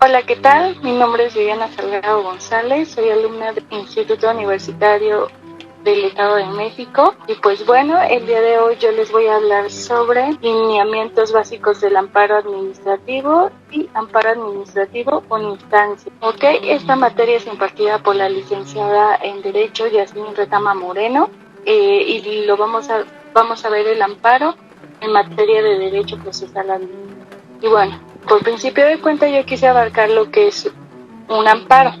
Hola, ¿qué tal? Mi nombre es Viviana Salgado González, soy alumna del Instituto Universitario del Estado de México y pues bueno, el día de hoy yo les voy a hablar sobre lineamientos básicos del amparo administrativo y amparo administrativo por instancia. Ok, esta materia es impartida por la licenciada en Derecho Yasmín Retama Moreno y vamos a ver el amparo en materia de Derecho Procesal Administrativo. Y bueno, por principio de cuenta yo quise abarcar lo que es un amparo.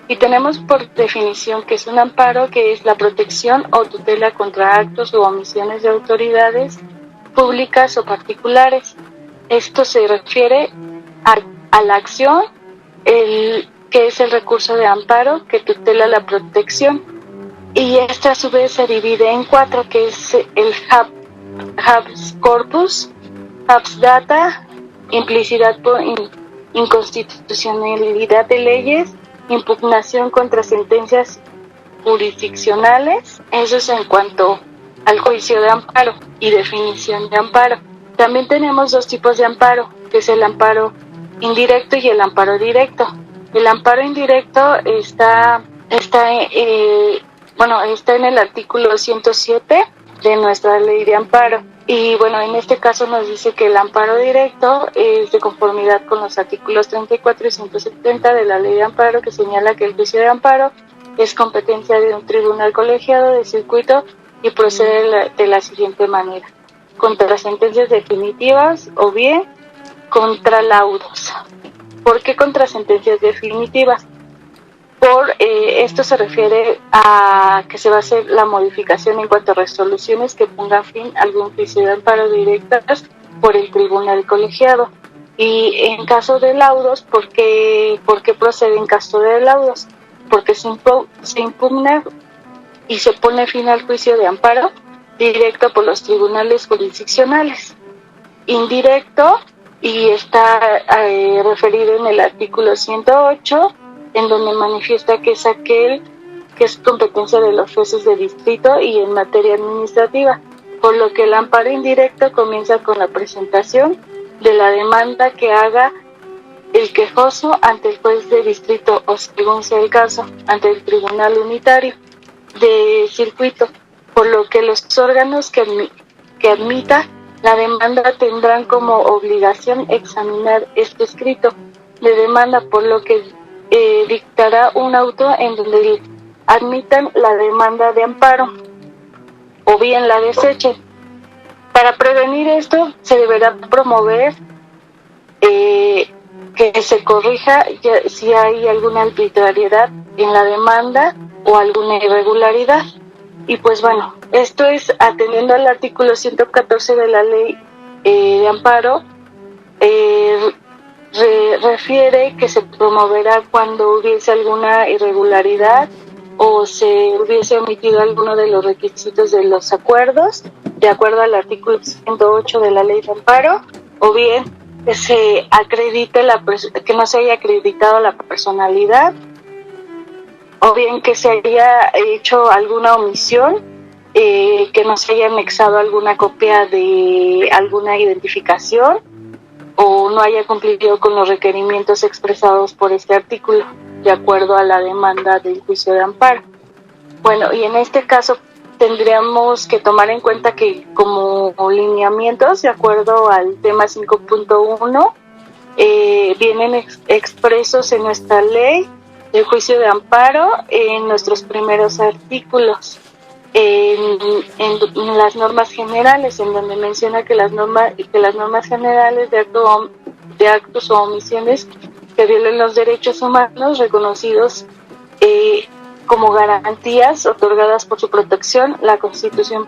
Y tenemos por definición que es un amparo, que es la protección o tutela contra actos u omisiones de autoridades públicas o particulares. Esto se refiere a la acción, que es el recurso de amparo que tutela la protección. Y esta a su vez se divide en 4, que es el habeas corpus, habeas data, implicidad por inconstitucionalidad de leyes, impugnación contra sentencias jurisdiccionales. Eso es en cuanto al juicio de amparo y definición de amparo. También tenemos 2 tipos de amparo, que es el amparo indirecto y el amparo directo. El amparo indirecto está en el artículo 107 de nuestra ley de amparo. Y bueno, en este caso nos dice que el amparo directo es de conformidad con los artículos 34 y 170 de la ley de amparo, que señala que el juicio de amparo es competencia de un tribunal colegiado de circuito y procede de la siguiente manera: contra sentencias definitivas o bien contra laudos. ¿Por qué contra sentencias definitivas? Esto se refiere a que se va a hacer la modificación en cuanto a resoluciones que pongan fin a algún juicio de amparo directas por el tribunal colegiado. Y en caso de laudos, ¿por qué procede en caso de laudos? Porque se impugna y se pone fin al juicio de amparo directo por los tribunales jurisdiccionales. Indirecto, y está referido en el artículo 108, en donde manifiesta que es aquel que es competencia de los jueces de distrito y en materia administrativa, por lo que el amparo indirecto comienza con la presentación de la demanda que haga el quejoso ante el juez de distrito o, según sea el caso, ante el tribunal unitario de circuito, por lo que los órganos que admita la demanda tendrán como obligación examinar este escrito de demanda, por lo que dictará un auto en donde admitan la demanda de amparo o bien la desechen. Para prevenir esto, se deberá promover que se corrija si hay alguna arbitrariedad en la demanda o alguna irregularidad. Y pues bueno, esto es atendiendo al artículo 114 de la ley de amparo. Refiere que se promoverá cuando hubiese alguna irregularidad o se hubiese omitido alguno de los requisitos de los acuerdos, de acuerdo al artículo 108 de la ley de amparo, o bien que se acredite que no se haya acreditado la personalidad, o bien que se haya hecho alguna omisión, que no se haya anexado alguna copia de alguna identificación, o no haya cumplido con los requerimientos expresados por este artículo, de acuerdo a la demanda del juicio de amparo. Bueno, y en este caso tendríamos que tomar en cuenta que como lineamientos, de acuerdo al tema 5.1, vienen expresos en nuestra ley del juicio de amparo en nuestros primeros artículos. En las normas generales, en donde menciona que las normas generales de actos o omisiones que violen los derechos humanos reconocidos como garantías otorgadas por su protección, la Constitución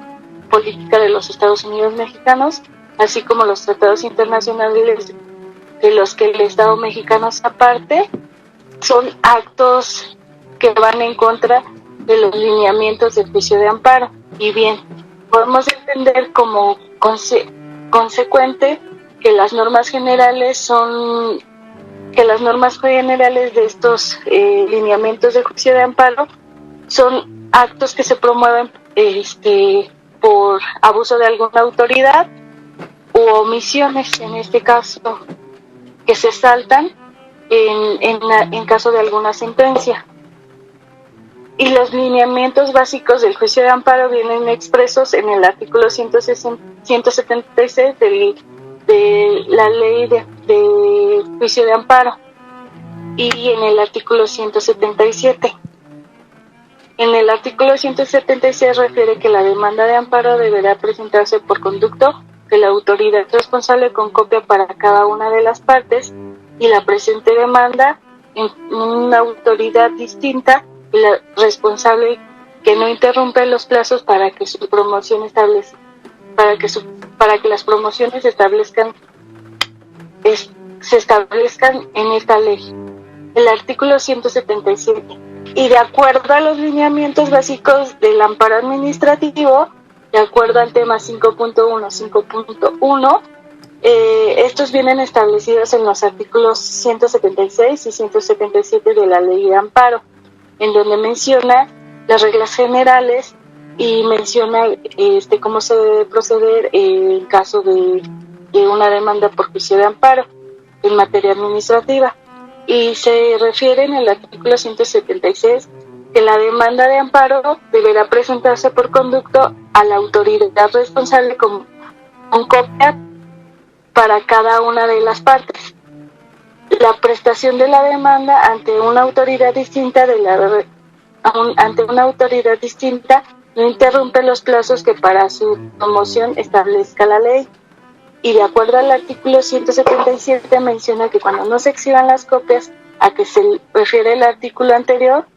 Política de los Estados Unidos Mexicanos, así como los tratados internacionales de los que el Estado mexicano es parte, son actos que van en contra de los lineamientos del juicio de amparo. Y bien, podemos entender como consecuente que las normas generales de estos lineamientos del juicio de amparo son actos que se promueven por abuso de alguna autoridad u omisiones, en este caso, que se saltan en caso de alguna sentencia. Y los lineamientos básicos del juicio de amparo vienen expresos en el artículo 176 de la ley de juicio de amparo y en el artículo 177. En el artículo 176 refiere que la demanda de amparo deberá presentarse por conducto de la autoridad responsable con copia para cada una de las partes y la presente demanda en una autoridad distinta y la responsable que no interrumpe los plazos para que su promoción para que las promociones se establezcan en esta ley. El artículo 177. Y de acuerdo a los lineamientos básicos del amparo administrativo, de acuerdo al tema 5.1, estos vienen establecidos en los artículos 176 y 177 de la ley de amparo, en donde menciona las reglas generales y menciona cómo se debe proceder en caso de una demanda por juicio de amparo en materia administrativa. Y se refiere en el artículo 176 que la demanda de amparo deberá presentarse por conducto a la autoridad responsable con copia para cada una de las partes. La prestación de la demanda ante una autoridad distinta no interrumpe los plazos que para su promoción establezca la ley. Y de acuerdo al artículo 177 menciona que cuando no se exhiban las copias a que se refiere el artículo anterior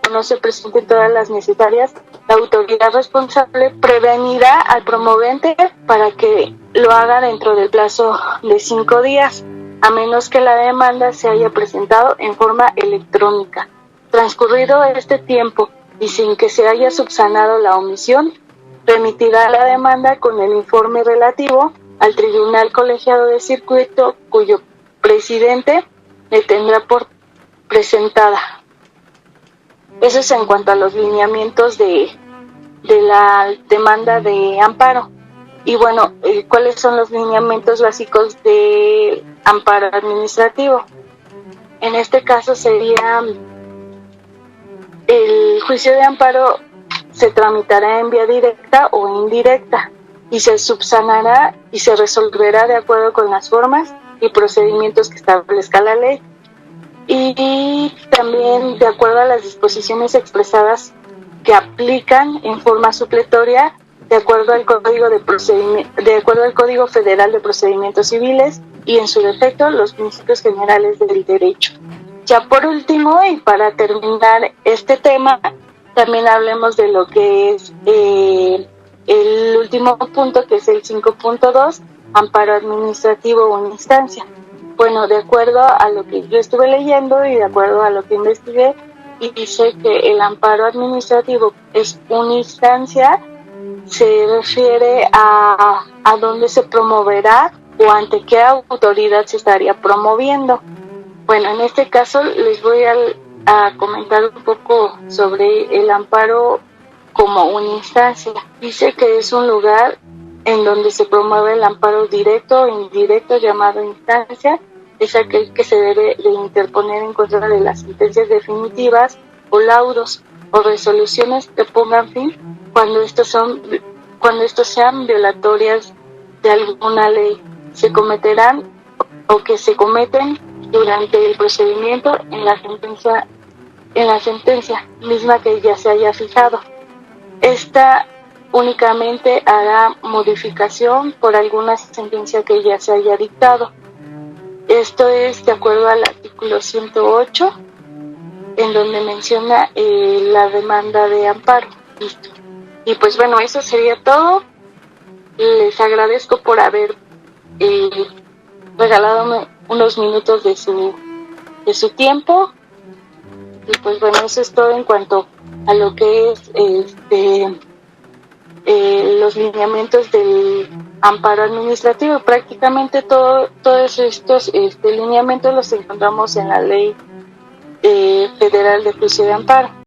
o no se presenten todas las necesarias, la autoridad responsable prevenirá al promovente para que lo haga dentro del plazo de 5 días, a menos que la demanda se haya presentado en forma electrónica. Transcurrido este tiempo y sin que se haya subsanado la omisión, remitirá la demanda con el informe relativo al Tribunal Colegiado de Circuito, cuyo presidente le tendrá por presentada. Eso es en cuanto a los lineamientos de la demanda de amparo. Y bueno, ¿cuáles son los lineamientos básicos de amparo administrativo? En este caso sería el juicio de amparo se tramitará en vía directa o indirecta y se subsanará y se resolverá de acuerdo con las formas y procedimientos que establezca la ley y también de acuerdo a las disposiciones expresadas que aplican en forma supletoria de acuerdo al Código Federal de Procedimientos Civiles y en su defecto los principios generales del derecho. Ya por último y para terminar este tema, también hablemos de lo que es el último punto, que es el 5.2, amparo administrativo o una instancia. Bueno, de acuerdo a lo que yo estuve leyendo y de acuerdo a lo que investigué, y dice que el amparo administrativo es una instancia, se refiere a dónde se promoverá o ante qué autoridad se estaría promoviendo. Bueno, en este caso les voy a comentar un poco sobre el amparo como una instancia. Dice que es un lugar en donde se promueve el amparo directo o indirecto llamado instancia. Es aquel que se debe de interponer en contra de las sentencias definitivas o laudos o resoluciones que pongan fin cuando estos sean violatorias de alguna ley. Se cometerán o que se cometen durante el procedimiento en la sentencia misma que ya se haya fijado. Esta únicamente hará modificación por alguna sentencia que ya se haya dictado. Esto es de acuerdo al artículo 108, en donde menciona la demanda de amparo. Listo. Y pues bueno, eso sería todo. Les agradezco por haber regalado unos minutos de su tiempo. Y pues bueno, eso es todo en cuanto a lo que es los lineamientos del amparo administrativo. Prácticamente todos estos lineamientos los encontramos en la Ley Federal de Juicio de Amparo.